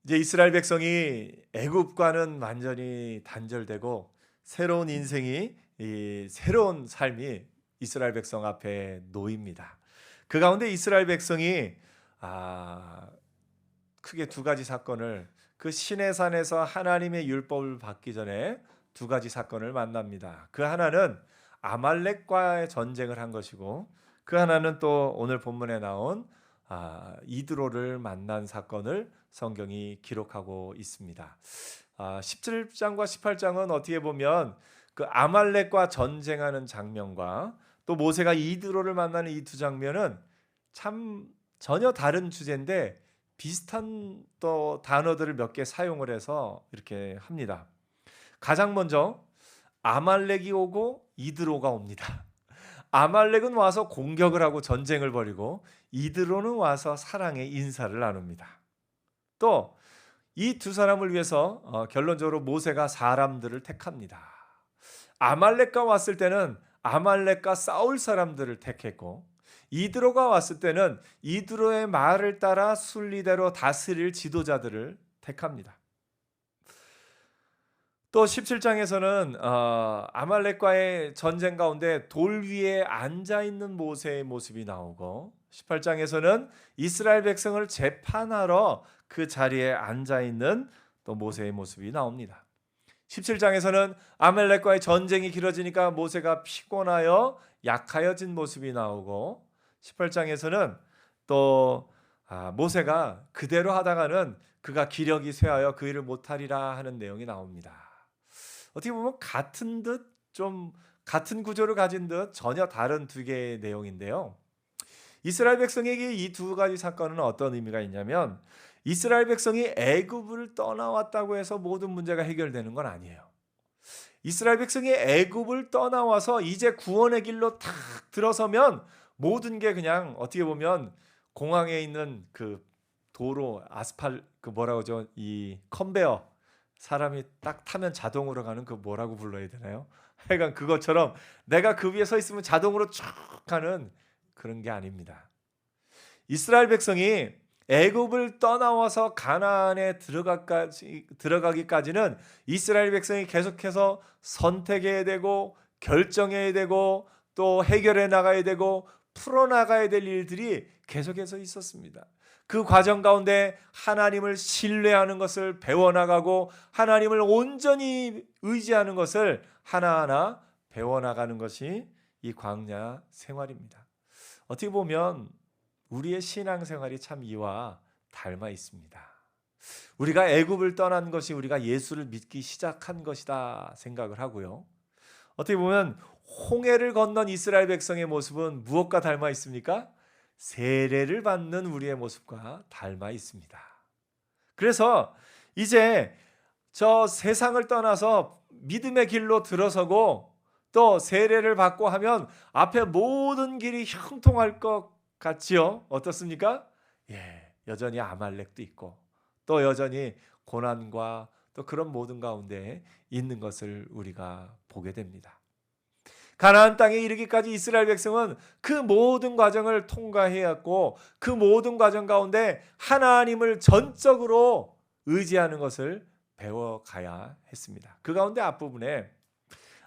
이제 이스라엘 백성이 애굽과는 완전히 단절되고 새로운 인생이 새로운 삶이 이스라엘 백성 앞에 놓입니다. 그 가운데 이스라엘 백성이 아, 크게 두 가지 사건을 그 시내산에서 하나님의 율법을 받기 전에 두 가지 사건을 만납니다. 그 하나는 아말렉과의 전쟁을 한 것이고 그 하나는 또 오늘 본문에 나온 이드로를 만난 사건을 성경이 기록하고 있습니다. 17장과 18장은 어떻게 보면 그 아말렉과 전쟁하는 장면과 또 모세가 이드로를 만나는 이 두 장면은 참 전혀 다른 주제인데 비슷한 또 단어들을 몇 개 사용을 해서 이렇게 합니다. 가장 먼저 아말렉이 오고 이드로가 옵니다. 아말렉은 와서 공격을 하고 전쟁을 벌이고 이드로는 와서 사랑의 인사를 나눕니다. 또 이 두 사람을 위해서 결론적으로 모세가 사람들을 택합니다. 아말렉과 왔을 때는 아말렉과 싸울 사람들을 택했고 이드로가 왔을 때는 이드로의 말을 따라 순리대로 다스릴 지도자들을 택합니다. 또 17장에서는 아말렉과의 전쟁 가운데 돌 위에 앉아 있는 모세의 모습이 나오고 18장에서는 이스라엘 백성을 재판하러 그 자리에 앉아 있는 또 모세의 모습이 나옵니다. 17장에서는 아말렉과의 전쟁이 길어지니까 모세가 피곤하여 약하여진 모습이 나오고 18장에서는 또 모세가 그대로 하다가는 그가 기력이 쇠하여 그 일을 못하리라 하는 내용이 나옵니다. 어떻게 보면 같은 듯 좀 같은 구조를 가진 듯 전혀 다른 두 개의 내용인데요. 이스라엘 백성에게 이 두 가지 사건은 어떤 의미가 있냐면 이스라엘 백성이 애굽을 떠나왔다고 해서 모든 문제가 해결되는 건 아니에요. 이스라엘 백성이 애굽을 떠나와서 이제 구원의 길로 탁 들어서면 모든 게 그냥 어떻게 보면 공항에 있는 그 도로 아스팔 그 뭐라고 하죠? 이 컨베어 사람이 딱 타면 자동으로 가는 그 뭐라고 불러야 되나요? 하여간 그것처럼 내가 그 위에 서 있으면 자동으로 쭉 가는 그런 게 아닙니다. 이스라엘 백성이 애굽을 떠나와서 가나안에 들어가기까지는 이스라엘 백성이 계속해서 선택해야 되고 결정해야 되고 또 해결해 나가야 되고 풀어나가야 될 일들이 계속해서 있었습니다. 그 과정 가운데 하나님을 신뢰하는 것을 배워나가고 하나님을 온전히 의지하는 것을 하나하나 배워나가는 것이 이 광야 생활입니다. 어떻게 보면 우리의 신앙생활이 참 이와 닮아 있습니다. 우리가 애굽을 떠난 것이 우리가 예수를 믿기 시작한 것이다 생각을 하고요. 어떻게 보면 홍해를 건넌 이스라엘 백성의 모습은 무엇과 닮아 있습니까? 세례를 받는 우리의 모습과 닮아 있습니다. 그래서 이제 저 세상을 떠나서 믿음의 길로 들어서고 또 세례를 받고 하면 앞에 모든 길이 형통할 것 같지요? 어떻습니까? 예, 여전히 아말렉도 있고 또 여전히 고난과 또 그런 모든 가운데 있는 것을 우리가 보게 됩니다. 가나안 땅에 이르기까지 이스라엘 백성은 그 모든 과정을 통과해야 했고 그 모든 과정 가운데 하나님을 전적으로 의지하는 것을 배워가야 했습니다. 그 가운데 앞부분에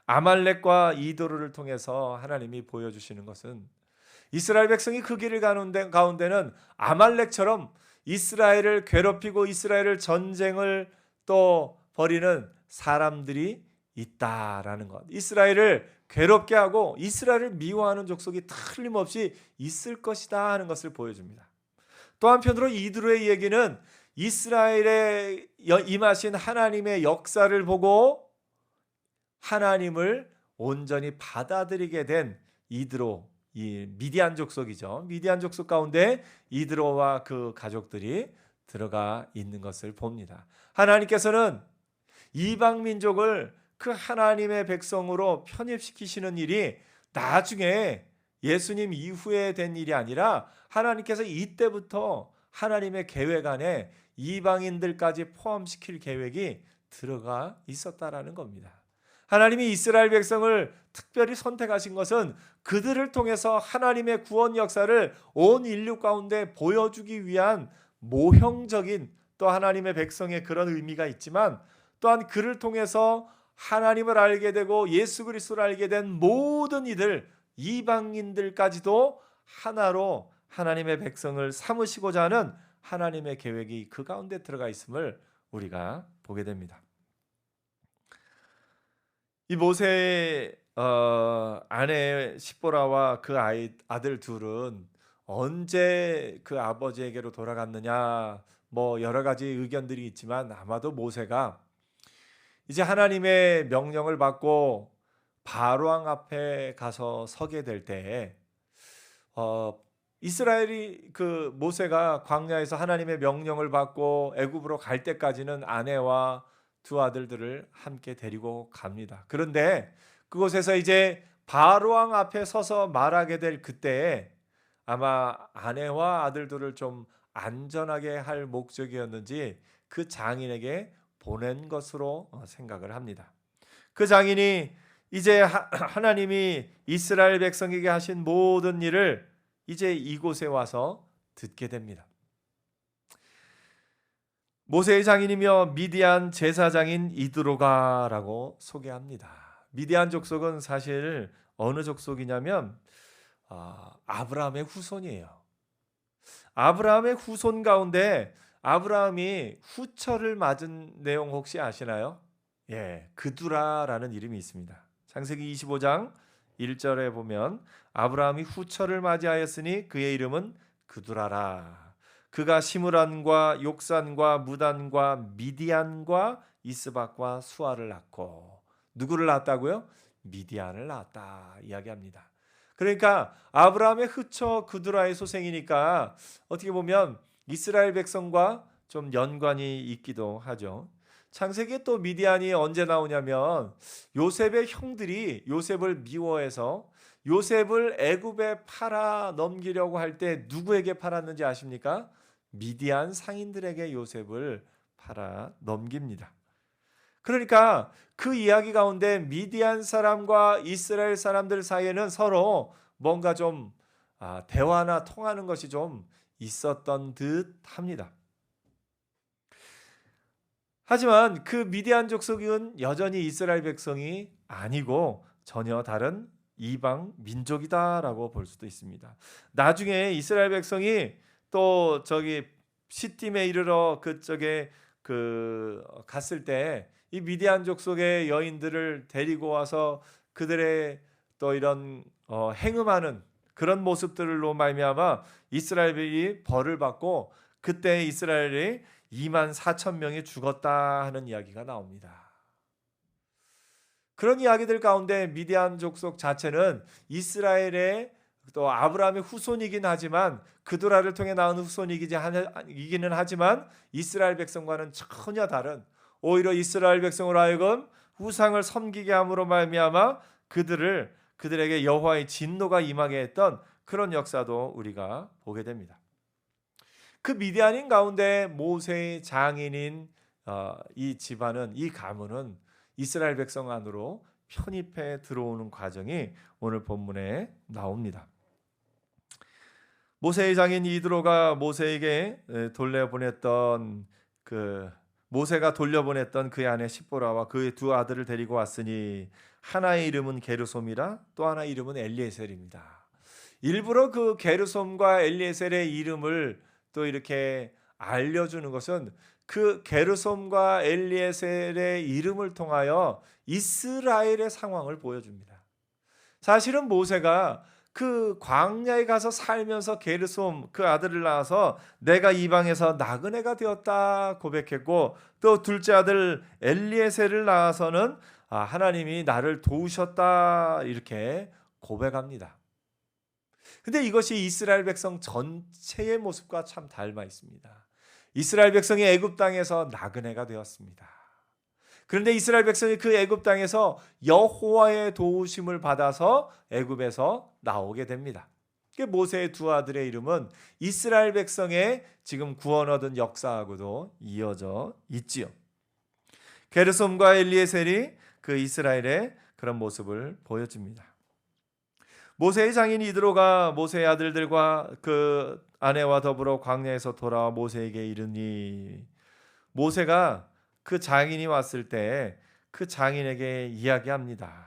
아말렉과 이도르를 통해서 하나님이 보여주시는 것은 이스라엘 백성이 그 길을 가는 가운데는 아말렉처럼 이스라엘을 괴롭히고 이스라엘을 전쟁을 또 벌이는 사람들이 있다라는 것. 이스라엘을 괴롭게 하고 이스라엘을 미워하는 족속이 틀림없이 있을 것이다 하는 것을 보여줍니다. 또 한편으로 이드로의 얘기는 이스라엘에 임하신 하나님의 역사를 보고 하나님을 온전히 받아들이게 된 이드로, 이 미디안 족속이죠. 미디안 족속 가운데 이드로와 그 가족들이 들어가 있는 것을 봅니다. 하나님께서는 이방 민족을 그 하나님의 백성으로 편입시키시는 일이 나중에 예수님 이후에 된 일이 아니라 하나님께서 이때부터 하나님의 계획 안에 이방인들까지 포함시킬 계획이 들어가 있었다라는 겁니다. 하나님이 이스라엘 백성을 특별히 선택하신 것은 그들을 통해서 하나님의 구원 역사를 온 인류 가운데 보여주기 위한 모형적인 또 하나님의 백성의 그런 의미가 있지만 또한 그를 통해서 하나님을 알게 되고 예수 그리스도를 알게 된 모든 이들 이방인들까지도 하나로 하나님의 백성을 삼으시고자 하는 하나님의 계획이 그 가운데 들어가 있음을 우리가 보게 됩니다. 이 모세의 아내 십보라와 그 아들 둘은 언제 그 아버지에게로 돌아갔느냐, 뭐 여러 가지 의견들이 있지만 아마도 모세가 이제 하나님의 명령을 받고 바로 왕 앞에 가서 서게 될 때에 이스라엘이 그 모세가 광야에서 하나님의 명령을 받고 애굽으로 갈 때까지는 아내와 두 아들들을 함께 데리고 갑니다. 그런데 그곳에서 이제 바로 왕 앞에 서서 말하게 될 그때에 아마 아내와 아들들을 좀 안전하게 할 목적이었는지 그 장인에게 보낸 것으로 생각을 합니다. 그 장인이 이제 하나님이 이스라엘 백성에게 하신 모든 일을 이제 이곳에 와서 듣게 됩니다. 모세의 장인이며 미디안 제사장인 이드로가라고 소개합니다. 미디안 족속은 사실 어느 족속이냐면 아브라함의 후손이에요. 아브라함의 후손 가운데 아브라함이 후처를 맞은 내용 혹시 아시나요? 예, 그두라라는 이름이 있습니다. 창세기 25장 1절에 보면 아브라함이 후처를 맞이하였으니 그의 이름은 그두라라. 그가 시므란과 욕산과 무단과 미디안과 이스박과 수아를 낳고 누구를 낳았다고요? 미디안을 낳았다 이야기합니다. 그러니까 아브라함의 후처 그두라의 소생이니까 어떻게 보면 이스라엘 백성과 좀 연관이 있기도 하죠. 창세기에 또 미디안이 언제 나오냐면 요셉의 형들이 요셉을 미워해서 요셉을 애굽에 팔아 넘기려고 할 때 누구에게 팔았는지 아십니까? 미디안 상인들에게 요셉을 팔아 넘깁니다. 그러니까 그 이야기 가운데 미디안 사람과 이스라엘 사람들 사이에는 서로 뭔가 좀 대화나 통하는 것이 좀 있었던 듯 합니다. 하지만 그 미디안 족속은 여전히 이스라엘 백성이 아니고 전혀 다른 이방 민족이다라고 볼 수도 있습니다. 나중에 이스라엘 백성이 또 저기 시팀에 이르러 그쪽에 갔을 때 이 미디안 족속의 여인들을 데리고 와서 그들의 또 이런 행음하는 그런 모습들로 말미암아 이스라엘이 벌을 받고 그때 이스라엘이 2만 4천 명이 죽었다 하는 이야기가 나옵니다. 그런 이야기들 가운데 미디안 족속 자체는 이스라엘의 또 아브라함의 후손이긴 하지만 그두라를 통해 낳은 후손이기는 하지만 이스라엘 백성과는 전혀 다른 오히려 이스라엘 백성으로 하여금 우상을 섬기게 함으로 말미암아 그들에게 여호와의 진노가 임하게 했던 그런 역사도 우리가 보게 됩니다. 그 미디안인 가운데 모세의 장인인 이 집안은 이 가문은 이스라엘 백성 안으로 편입해 들어오는 과정이 오늘 본문에 나옵니다. 모세의 장인 이드로가 모세가 돌려보냈던 그의 아내 십보라와 그의 두 아들을 데리고 왔으니 하나의 이름은 게르솜이라 또 하나의 이름은 엘리에셀입니다. 일부러 그 게르솜과 엘리에셀의 이름을 또 이렇게 알려주는 것은 그 게르솜과 엘리에셀의 이름을 통하여 이스라엘의 상황을 보여줍니다. 사실은 모세가 그 광야에 가서 살면서 게르솜 그 아들을 낳아서 내가 이방에서 나그네가 되었다 고백했고 또 둘째 아들 엘리에셀을 낳아서는 하나님이 나를 도우셨다 이렇게 고백합니다. 근데 이것이 이스라엘 백성 전체의 모습과 참 닮아 있습니다. 이스라엘 백성이 애굽 땅에서 나그네가 되었습니다. 그런데 이스라엘 백성이 그 애굽 땅에서 여호와의 도우심을 받아서 애굽에서 나오게 됩니다. 모세의 두 아들의 이름은 이스라엘 백성의 지금 구원 얻은 역사하고도 이어져 있지요. 게르솜과 엘리에셀이 그 이스라엘의 그런 모습을 보여줍니다. 모세의 장인 이드로가 모세의 아들들과 그 아내와 더불어 광야에서 돌아와 모세에게 이르니 모세가 그 장인이 왔을 때 그 장인에게 이야기합니다.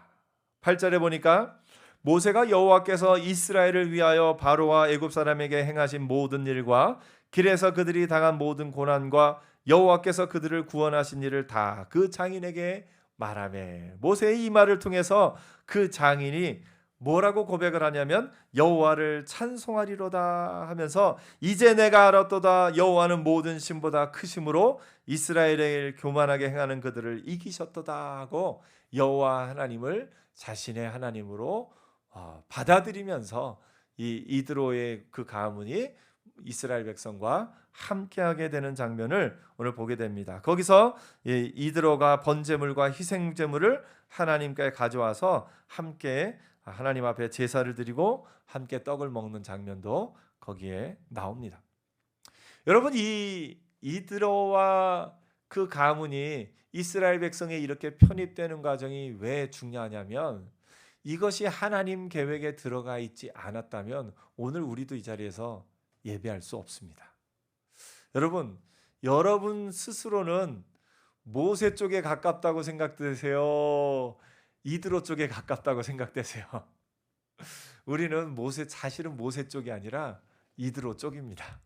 8절에 보니까 모세가 여호와께서 이스라엘을 위하여 바로와 애굽 사람에게 행하신 모든 일과 길에서 그들이 당한 모든 고난과 여호와께서 그들을 구원하신 일을 다 그 장인에게 말하매, 모세의 이 말을 통해서 그 장인이 뭐라고 고백을 하냐면 여호와를 찬송하리로다 하면서 이제 내가 알았도다 여호와는 모든 신보다 크심으로 이스라엘을 교만하게 행하는 그들을 이기셨도다 하고 여호와 하나님을 자신의 하나님으로 받아들이면서 이 이드로의 그 가문이 이스라엘 백성과 함께하게 되는 장면을 오늘 보게 됩니다. 거기서 이드로가 번제물과 희생제물을 하나님께 가져와서 함께 하나님 앞에 제사를 드리고 함께 떡을 먹는 장면도 거기에 나옵니다. 여러분, 이 이드로와 그 가문이 이스라엘 백성에 이렇게 편입되는 과정이 왜 중요하냐면 이것이 하나님 계획에 들어가 있지 않았다면 오늘 우리도 이 자리에서 예배할 수 없습니다. 여러분 스스로는 모세 쪽에 가깝다고 생각되세요? 이드로 쪽에 가깝다고 생각되세요? 우리는 사실은 모세 쪽이 아니라 이드로 쪽입니다.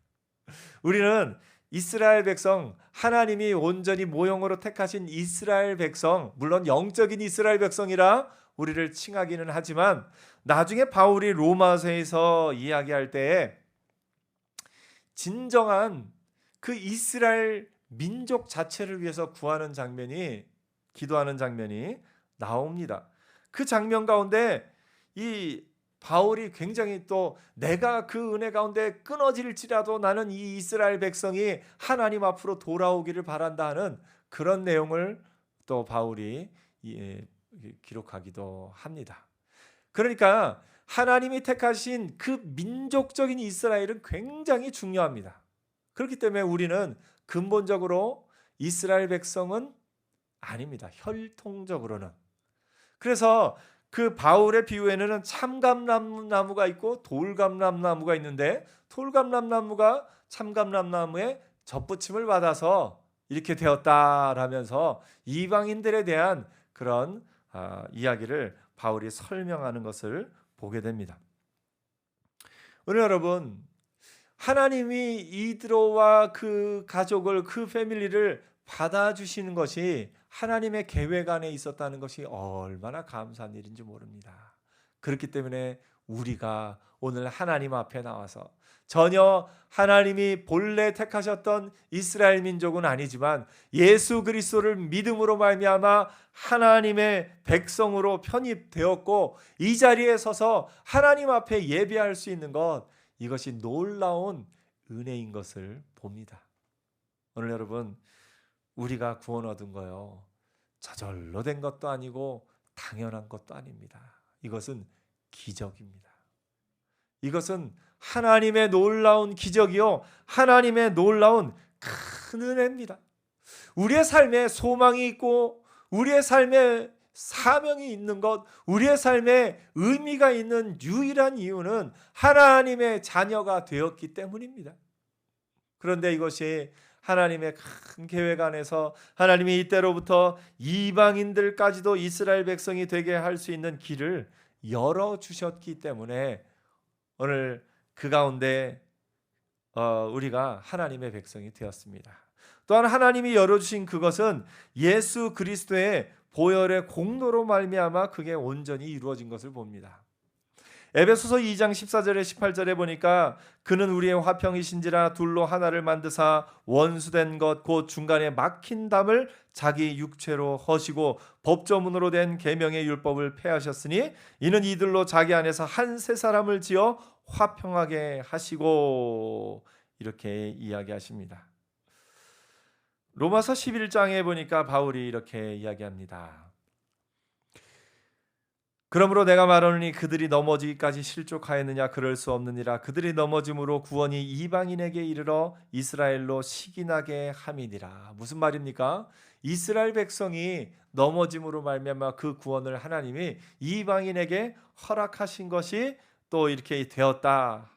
우리는 이스라엘 백성, 하나님이 온전히 모형으로 택하신 이스라엘 백성, 물론 영적인 이스라엘 백성이라 우리를 칭하기는 하지만 나중에 바울이 로마서에서 이야기할 때에 진정한 그 이스라엘 민족 자체를 위해서 구하는 장면이, 기도하는 장면이 나옵니다. 그 장면 가운데 이 바울이 굉장히 또 내가 그 은혜 가운데 끊어질지라도 나는 이 이스라엘 백성이 하나님 앞으로 돌아오기를 바란다 하는 그런 내용을 또 바울이 기록하기도 합니다. 그러니까 하나님이 택하신 그 민족적인 이스라엘은 굉장히 중요합니다. 그렇기 때문에 우리는 근본적으로 이스라엘 백성은 아닙니다. 혈통적으로는. 그래서 그 바울의 비유에는 참감람나무가 있고 돌감람나무가 있는데 돌감람나무가 참감람나무에 접붙임을 받아서 이렇게 되었다라면서 이방인들에 대한 그런 이야기를 바울이 설명하는 것을 보게 됩니다. 오늘 여러분, 하나님이 이드로와 그 가족을, 그 패밀리를 받아주시는 것이 하나님의 계획 안에 있었다는 것이 얼마나 감사한 일인지 모릅니다. 그렇기 때문에 우리가 오늘 하나님 앞에 나와서 전혀 하나님이 본래 택하셨던 이스라엘 민족은 아니지만 예수 그리스도를 믿음으로 말미암아 하나님의 백성으로 편입되었고 이 자리에 서서 하나님 앞에 예배할 수 있는 것, 이것이 놀라운 은혜인 것을 봅니다. 오늘 여러분, 우리가 구원 얻은 거요, 저절로 된 것도 아니고 당연한 것도 아닙니다. 이것은 기적입니다. 이것은 하나님의 놀라운 기적이요, 하나님의 놀라운 큰 은혜입니다. 우리의 삶에 소망이 있고 우리의 삶에 사명이 있는 것, 우리의 삶에 의미가 있는 유일한 이유는 하나님의 자녀가 되었기 때문입니다. 그런데 이것이 하나님의 큰 계획 안에서 하나님이 이때로부터 이방인들까지도 이스라엘 백성이 되게 할 수 있는 길을 열어주셨기 때문에 오늘 그 가운데 우리가 하나님의 백성이 되었습니다. 또한 하나님이 열어주신 그것은 예수 그리스도의 보혈의 공로로 말미암아 그게 온전히 이루어진 것을 봅니다. 에베소서 2장 14절에 18절에 보니까 그는 우리의 화평이신지라 둘로 하나를 만드사 원수된 것 곧 중간에 막힌 담을 자기 육체로 허시고 법조문으로 된 계명의 율법을 폐하셨으니 이는 이들로 자기 안에서 한 새 사람을 지어 화평하게 하시고, 이렇게 이야기하십니다. 로마서 11장에 보니까 바울이 이렇게 이야기합니다. 그러므로 내가 말하노니 그들이 넘어지기까지 실족하였느냐? 그럴 수 없느니라. 그들이 넘어짐으로 구원이 이방인에게 이르러 이스라엘로 시기나게 함이니라. 무슨 말입니까? 이스라엘 백성이 넘어짐으로 말미암아 그 구원을 하나님이 이방인에게 허락하신 것이 또 이렇게 되었다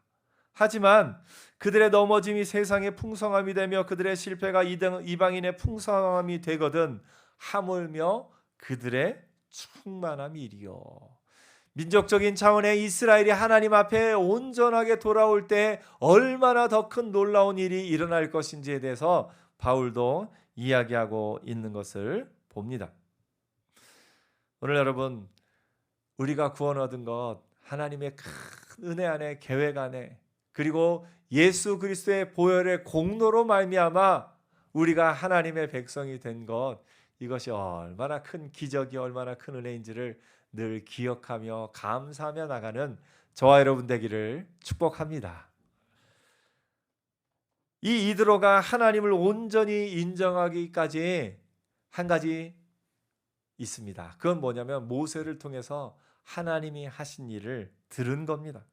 하지만 그들의 넘어짐이 세상의 풍성함이 되며 그들의 실패가 이방인의 풍성함이 되거든 하물며 그들의 충만함이리요. 민족적인 차원의 이스라엘이 하나님 앞에 온전하게 돌아올 때 얼마나 더 큰 놀라운 일이 일어날 것인지에 대해서 바울도 이야기하고 있는 것을 봅니다. 오늘 여러분, 우리가 구원 얻은 것 하나님의 큰 은혜 안에, 계획 안에, 그리고 예수 그리스도의 보혈의 공로로 말미암아 우리가 하나님의 백성이 된 것, 이것이 얼마나 큰 기적이, 얼마나 큰 은혜인지를 늘 기억하며 감사하며 나가는 저와 여러분 되기를 축복합니다. 이 이드로가 하나님을 온전히 인정하기까지 한 가지 있습니다. 그건 뭐냐면 모세를 통해서 하나님이 하신 일을 들은 겁니다.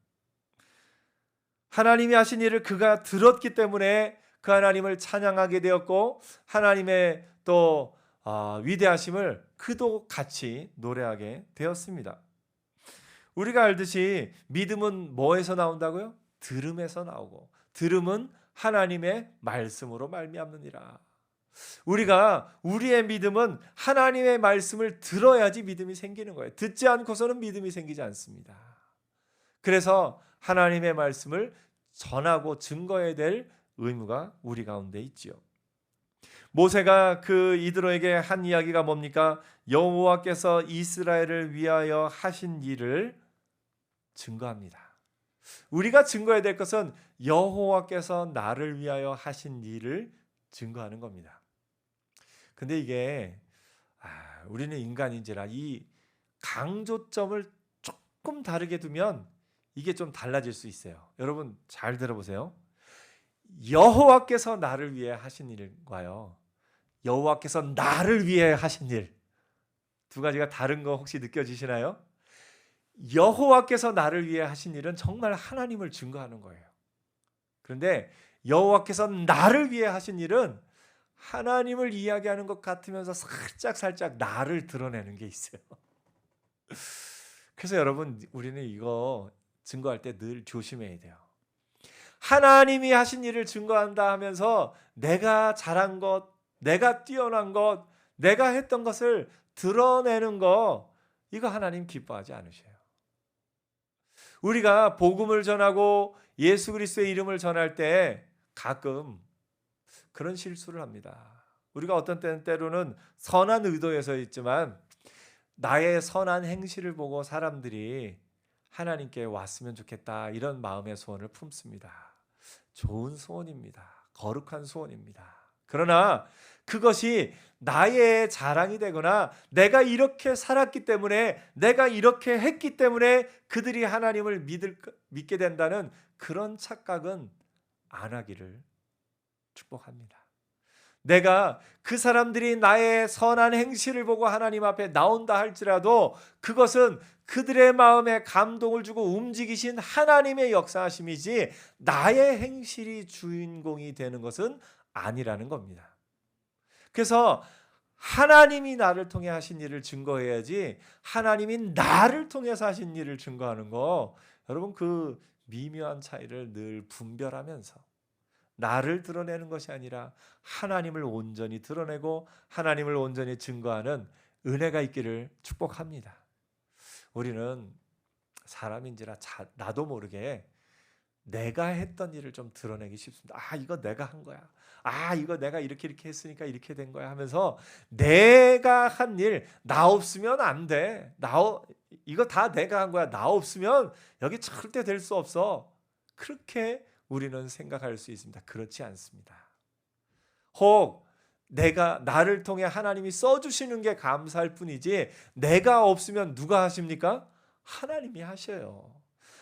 하나님이 하신 일을 그가 들었기 때문에 그 하나님을 찬양하게 되었고 하나님의 또 위대하심을 그도 같이 노래하게 되었습니다. 우리가 알듯이 믿음은 뭐에서 나온다고요? 들음에서 나오고 들음은 하나님의 말씀으로 말미암느니라. 우리가 우리의 믿음은 하나님의 말씀을 들어야지 믿음이 생기는 거예요. 듣지 않고서는 믿음이 생기지 않습니다. 그래서 하나님의 말씀을 전하고 증거해야 될 의무가 우리 가운데 있지요. 모세가 그 이드로에게 한 이야기가 뭡니까? 여호와께서 이스라엘을 위하여 하신 일을 증거합니다. 우리가 증거해야 될 것은 여호와께서 나를 위하여 하신 일을 증거하는 겁니다. 근데 이게 우리는 인간인지라 이 강조점을 조금 다르게 두면 이게 좀 달라질 수 있어요. 여러분 잘 들어보세요. 여호와께서 나를 위해 하신 일과요, 여호와께서 나를 위해 하신 일, 두 가지가 다른 거 혹시 느껴지시나요? 여호와께서 나를 위해 하신 일은 정말 하나님을 증거하는 거예요. 그런데 여호와께서 나를 위해 하신 일은 하나님을 이야기하는 것 같으면서 살짝 나를 드러내는 게 있어요. 그래서 여러분 우리는 이거 증거할 때 늘 조심해야 돼요. 하나님이 하신 일을 증거한다 하면서 내가 잘한 것, 내가 뛰어난 것, 내가 했던 것을 드러내는 거, 이거 하나님 기뻐하지 않으셔요. 우리가 복음을 전하고 예수 그리스도의 이름을 전할 때 가끔 그런 실수를 합니다. 우리가 어떤 때로는 선한 의도에서 있지만 나의 선한 행실을 보고 사람들이 하나님께 왔으면 좋겠다, 이런 마음의 소원을 품습니다. 좋은 소원입니다. 거룩한 소원입니다. 그러나 그것이 나의 자랑이 되거나 내가 이렇게 살았기 때문에, 내가 이렇게 했기 때문에 그들이 하나님을 믿게 된다는 그런 착각은 안 하기를 축복합니다. 내가 그 사람들이 나의 선한 행실을 보고 하나님 앞에 나온다 할지라도 그것은 그들의 마음에 감동을 주고 움직이신 하나님의 역사하심이지 나의 행실이 주인공이 되는 것은 아니라는 겁니다. 그래서 하나님이 나를 통해 하신 일을 증거해야지 하나님이 나를 통해서 하신 일을 증거하는 거, 여러분 그 미묘한 차이를 늘 분별하면서 나를 드러내는 것이 아니라 하나님을 온전히 드러내고 하나님을 온전히 증거하는 은혜가 있기를 축복합니다. 우리는 사람인지라 나도 모르게 내가 했던 일을 좀 드러내기 쉽습니다. 이거 내가 한 거야. 이거 내가 이렇게 했으니까 이렇게 된 거야 하면서 내가 한 일, 나 없으면 안 돼. 이거 다 내가 한 거야. 나 없으면 여기 절대 될 수 없어. 그렇게 우리는 생각할 수 있습니다. 그렇지 않습니다. 혹 나를 통해 하나님이 써주시는 게 감사할 뿐이지 내가 없으면 누가 하십니까? 하나님이 하셔요.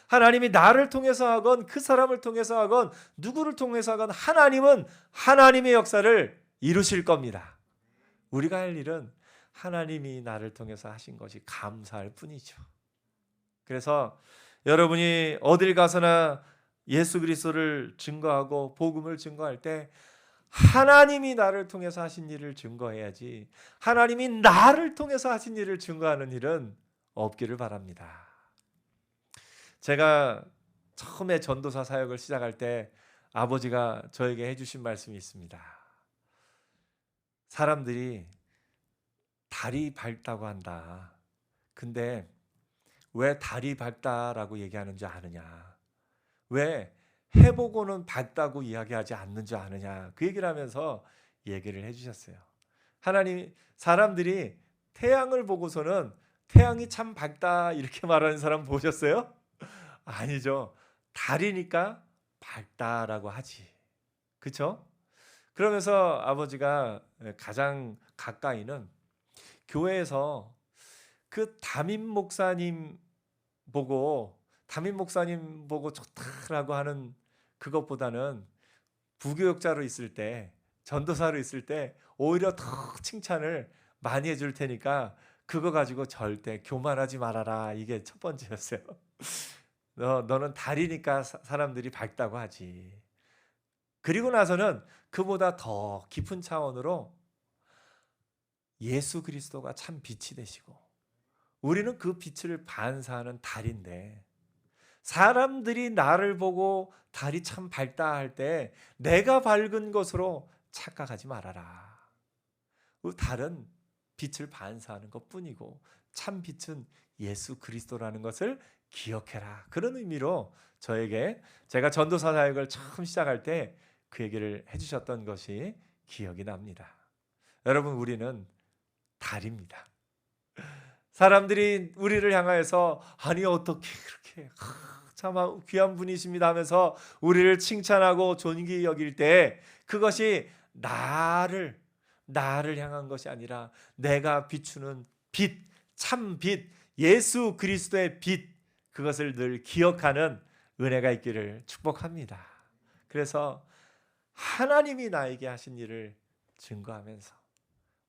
하나님이 나를 통해서 하건 그 사람을 통해서 하건 누구를 통해서 하건 하나님은 하나님의 역사를 이루실 겁니다. 우리가 할 일은 하나님이 나를 통해서 하신 것이 감사할 뿐이죠. 그래서 여러분이 어딜 가서나 예수 그리스도를 증거하고 복음을 증거할 때 하나님이 나를 통해서 하신 일을 증거해야지 하나님이 나를 통해서 하신 일을 증거하는 일은 없기를 바랍니다. 제가 처음에 전도사 사역을 시작할 때 아버지가 저에게 해주신 말씀이 있습니다. 사람들이 달이 밝다고 한다. 근데 왜 달이 밝다라고 얘기하는 줄 아느냐? 왜 해보고는 밝다고 이야기하지 않는 줄 아느냐? 그 얘기를 하면서 얘기를 해주셨어요. 사람들이 태양을 보고서는 태양이 참 밝다 이렇게 말하는 사람 보셨어요? 아니죠. 달이니까 밝다라고 하지. 그렇죠? 그러면서 아버지가 가장 가까이는 교회에서 그 담임 목사님 보고 좋다라고 하는 그것보다는 부교육자로 있을 때, 전도사로 있을 때 오히려 더 칭찬을 많이 해줄 테니까 그거 가지고 절대 교만하지 말아라. 이게 첫 번째였어요. 너는 달이니까 사람들이 밝다고 하지. 그리고 나서는 그보다 더 깊은 차원으로 예수 그리스도가 참 빛이 되시고 우리는 그 빛을 반사하는 달인데 사람들이 나를 보고 달이 참 밝다 할 때 내가 밝은 것으로 착각하지 말아라. 그 달은 빛을 반사하는 것뿐이고 참 빛은 예수 그리스도라는 것을 기억해라. 그런 의미로 저에게 제가 전도사 사역을 처음 시작할 때 그 얘기를 해주셨던 것이 기억이 납니다. 여러분, 우리는 달입니다. 사람들이 우리를 향하여서 아니 어떻게 그렇게 참 귀한 분이십니다 하면서 우리를 칭찬하고 존귀히 여길 때 그것이 나를 향한 것이 아니라 내가 비추는 빛, 참 빛, 예수 그리스도의 빛, 그것을 늘 기억하는 은혜가 있기를 축복합니다. 그래서 하나님이 나에게 하신 일을 증거하면서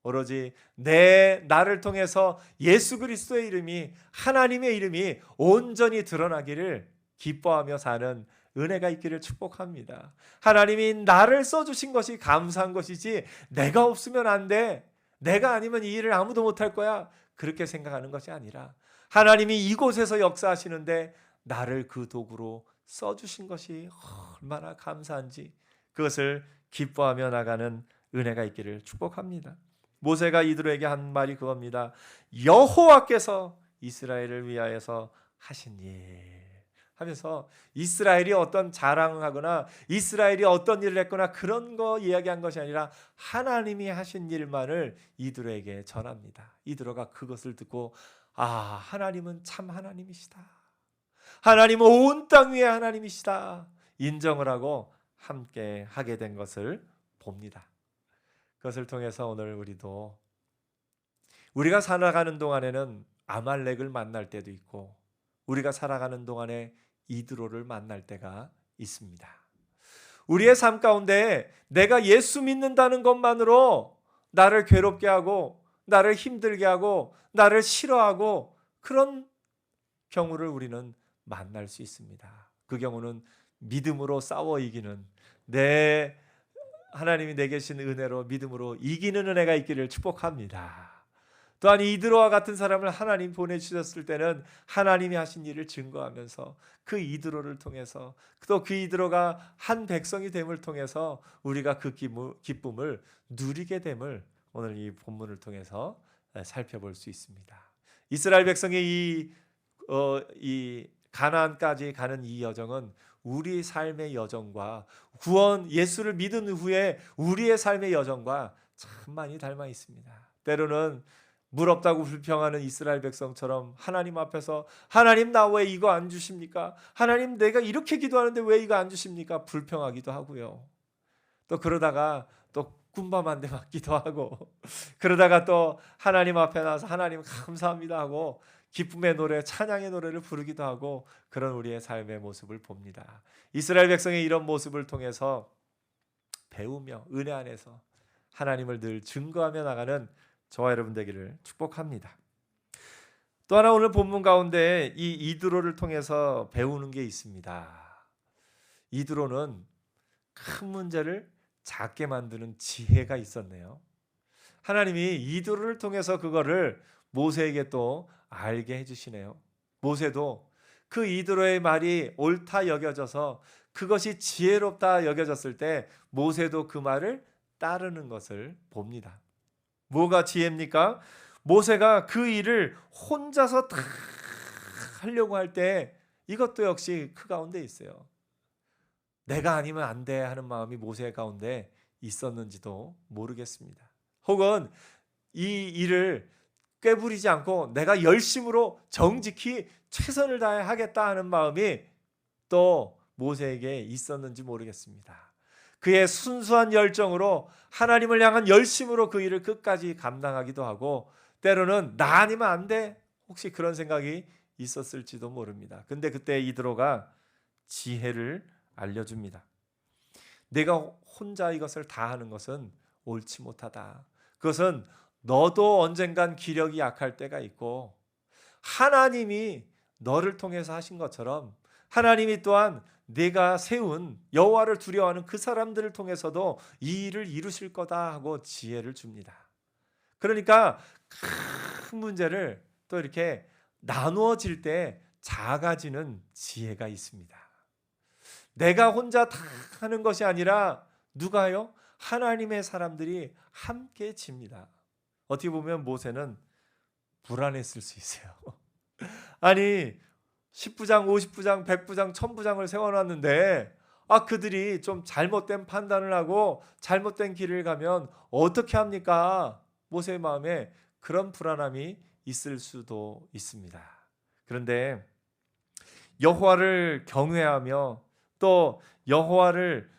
오로지 나를 통해서 예수 그리스도의 이름이, 하나님의 이름이 온전히 드러나기를 기뻐하며 사는 은혜가 있기를 축복합니다. 하나님이 나를 써주신 것이 감사한 것이지 내가 없으면 안 돼, 내가 아니면 이 일을 아무도 못할 거야, 그렇게 생각하는 것이 아니라 하나님이 이곳에서 역사하시는데 나를 그 도구로 써주신 것이 얼마나 감사한지 그것을 기뻐하며 나가는 은혜가 있기를 축복합니다. 모세가 이들에게 한 말이 그겁니다. 여호와께서 이스라엘을 위하여서 하신 일 하면서 이스라엘이 어떤 자랑하거나 이스라엘이 어떤 일을 했거나 그런 거 이야기한 것이 아니라 하나님이 하신 일만을 이들에게 전합니다. 이들어가 그것을 듣고 하나님은 참 하나님이시다, 하나님은 온 땅 위에 하나님이시다 인정을 하고 함께 하게 된 것을 봅니다. 그것을 통해서 오늘 우리가 살아가는 동안에는 아말렉을 만날 때도 있고 우리가 살아가는 동안에 이드로를 만날 때가 있습니다. 우리의 삶 가운데 내가 예수 믿는다는 것만으로 나를 괴롭게 하고 나를 힘들게 하고 나를 싫어하고 그런 경우를 우리는 만날 수 있습니다. 그 경우는 믿음으로 싸워 이기는, 하나님이 내게 주신 은혜로 믿음으로 이기는 은혜가 있기를 축복합니다. 또한 이드로와 같은 사람을 하나님 보내주셨을 때는 하나님이 하신 일을 증거하면서 그 이드로를 통해서 또 그 이드로가 한 백성이 됨을 통해서 우리가 그 기쁨을 누리게 됨을 오늘 이 본문을 통해서 살펴볼 수 있습니다. 이스라엘 백성의 이 가나안까지 가는 이 여정은 우리 삶의 여정과 구원 예수를 믿은 후에 우리의 삶의 여정과 참 많이 닮아 있습니다. 때로는 물 없다고 불평하는 이스라엘 백성처럼 하나님 앞에서 하나님 나 왜 이거 안 주십니까? 하나님 내가 이렇게 기도하는데 왜 이거 안 주십니까? 불평하기도 하고요. 또 그러다가 또 군밤 한 대 맞기도 하고 그러다가 또 하나님 앞에 나서 하나님 감사합니다 하고 기쁨의 노래, 찬양의 노래를 부르기도 하고 그런 우리의 삶의 모습을 봅니다. 이스라엘 백성의 이런 모습을 통해서 배우며 은혜 안에서 하나님을 늘 증거하며 나가는 저와 여러분 되기를 축복합니다. 또 하나 오늘 본문 가운데 이 이드로를 통해서 배우는 게 있습니다. 이드로는 큰 문제를 작게 만드는 지혜가 있었네요. 하나님이 이드로를 통해서 그거를 모세에게 또 알게 해주시네요. 모세도 그 이드로의 말이 옳다 여겨져서 그것이 지혜롭다 여겨졌을 때 모세도 그 말을 따르는 것을 봅니다. 뭐가 지혜입니까? 모세가 그 일을 혼자서 다 하려고 할 때 이것도 역시 그 가운데 있어요. 내가 아니면 안 돼 하는 마음이 모세 가운데 있었는지도 모르겠습니다. 혹은 이 일을 꾀부리지 않고 내가 열심으로 정직히 최선을 다해 하겠다 하는 마음이 또 모세에게 있었는지 모르겠습니다. 그의 순수한 열정으로 하나님을 향한 열심으로 그 일을 끝까지 감당하기도 하고 때로는 나 아니면 안 돼 혹시 그런 생각이 있었을지도 모릅니다. 근데 그때 이드로가 지혜를 알려줍니다. 내가 혼자 이것을 다 하는 것은 옳지 못하다. 그것은 너도 언젠간 기력이 약할 때가 있고 하나님이 너를 통해서 하신 것처럼 하나님이 또한 내가 세운 여호와를 두려워하는 그 사람들을 통해서도 이 일을 이루실 거다 하고 지혜를 줍니다. 그러니까 큰 문제를 또 이렇게 나누어질 때 작아지는 지혜가 있습니다. 내가 혼자 다 하는 것이 아니라 누가요? 하나님의 사람들이 함께 집니다. 어떻게 보면 모세는 불안했을 수 있어요. 아니 10부장, 50부장, 100부장, 1000부장을 세워놨는데 그들이 좀 잘못된 판단을 하고 잘못된 길을 가면 어떻게 합니까? 모세의 마음에 그런 불안함이 있을 수도 있습니다. 그런데 여호와를 경외하며 또 여호와를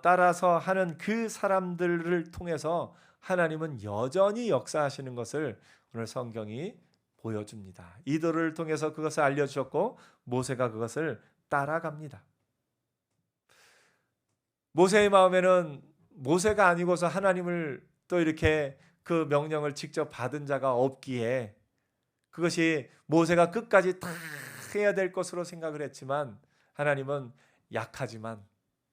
따라서 하는 그 사람들을 통해서 하나님은 여전히 역사하시는 것을 오늘 성경이 보여줍니다. 이들을 통해서 그것을 알려주셨고 모세가 그것을 따라갑니다. 모세의 마음에는 모세가 아니고서 하나님을 또 이렇게 그 명령을 직접 받은 자가 없기에 그것이 모세가 끝까지 다 해야 될 것으로 생각을 했지만 하나님은 약하지만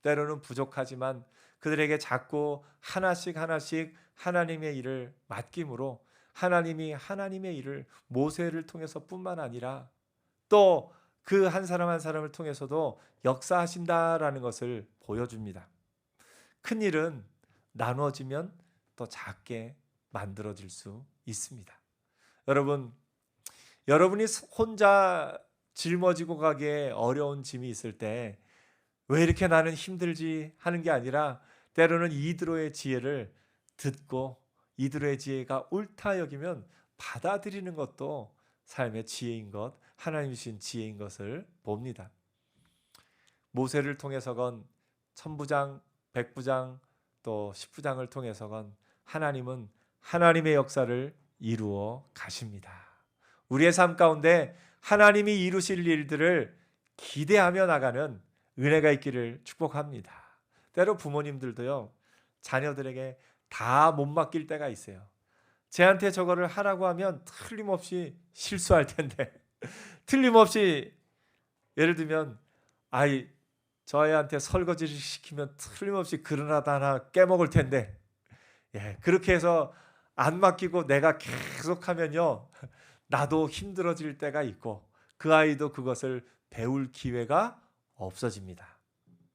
때로는 부족하지만 그들에게 자꾸 하나씩 하나님의 일을 맡김으로 하나님이 하나님의 일을 모세를 통해서 뿐만 아니라 또 그 한 사람 한 사람을 통해서도 역사하신다라는 것을 보여줍니다. 큰 일은 나누어지면 또 작게 만들어질 수 있습니다. 여러분이 혼자 짊어지고 가기에 어려운 짐이 있을 때 왜 이렇게 나는 힘들지 하는 게 아니라 때로는 이드로의 지혜를 듣고 이들의 지혜가 옳다 여기면 받아들이는 것도 삶의 지혜인 것, 하나님이 주신 지혜인 것을 봅니다. 모세를 통해서건 1000부장, 100부장, 또 10부장을 통해서건 하나님은 하나님의 역사를 이루어 가십니다. 우리의 삶 가운데 하나님이 이루실 일들을 기대하며 나가는 은혜가 있기를 축복합니다. 때로 부모님들도요, 자녀들에게 다 못 맡길 때가 있어요. 쟤한테 저거를 하라고 하면 틀림없이 실수할 텐데 틀림없이 예를 들면 저 애한테 설거지를 시키면 틀림없이 그릇 하나 깨먹을 텐데 그렇게 해서 안 맡기고 내가 계속 하면요 나도 힘들어질 때가 있고 그 아이도 그것을 배울 기회가 없어집니다.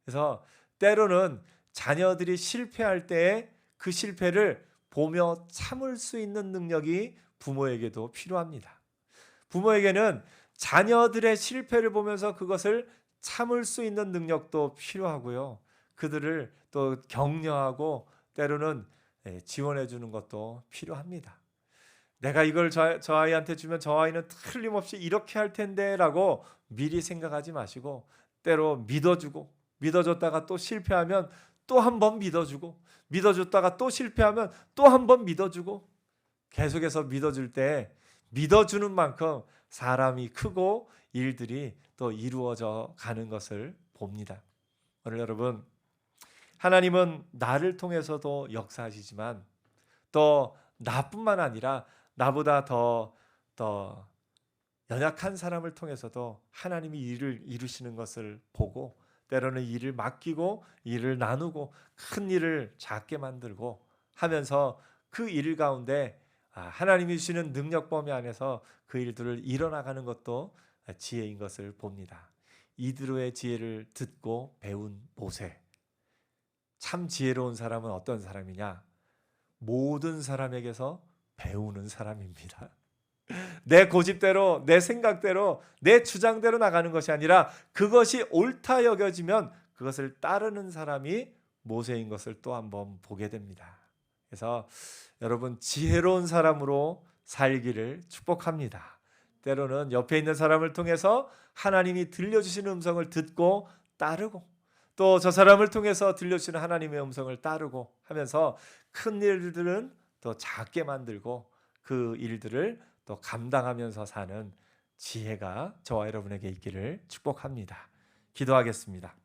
그래서 때로는 자녀들이 실패할 때 그 실패를 보며 참을 수 있는 능력이 부모에게도 필요합니다. 부모에게는 자녀들의 실패를 보면서 그것을 참을 수 있는 능력도 필요하고요. 그들을 또 격려하고 때로는 지원해 주는 것도 필요합니다. 내가 이걸 저 아이한테 주면 저 아이는 틀림없이 이렇게 할 텐데 라고 미리 생각하지 마시고 때로 믿어줬다가 또 실패하면 또 한 번 믿어줬다가 또 실패하면 또 한 번 믿어주고 계속해서 믿어줄 때 믿어주는 만큼 사람이 크고 일들이 또 이루어져 가는 것을 봅니다. 오늘 여러분 하나님은 나를 통해서도 역사하시지만 또 나뿐만 아니라 나보다 더 연약한 사람을 통해서도 하나님이 일을 이루시는 것을 보고 때로는 일을 맡기고 일을 나누고 큰 일을 작게 만들고 하면서 그 일 가운데 하나님이 주시는 능력 범위 안에서 그 일들을 이뤄나가는 것도 지혜인 것을 봅니다. 이드로의 지혜를 듣고 배운 모세. 참 지혜로운 사람은 어떤 사람이냐? 모든 사람에게서 배우는 사람입니다. 내 고집대로, 내 생각대로, 내 주장대로 나가는 것이 아니라 그것이 옳다 여겨지면 그것을 따르는 사람이 모세인 것을 또 한번 보게 됩니다. 그래서 여러분 지혜로운 사람으로 살기를 축복합니다. 때로는 옆에 있는 사람을 통해서 하나님이 들려주시는 음성을 듣고 따르고, 또 저 사람을 통해서 들려주시는 하나님의 음성을 따르고 하면서 큰 일들은 더 작게 만들고 그 일들을 또 감당하면서 사는 지혜가 저와 여러분에게 있기를 축복합니다. 기도하겠습니다.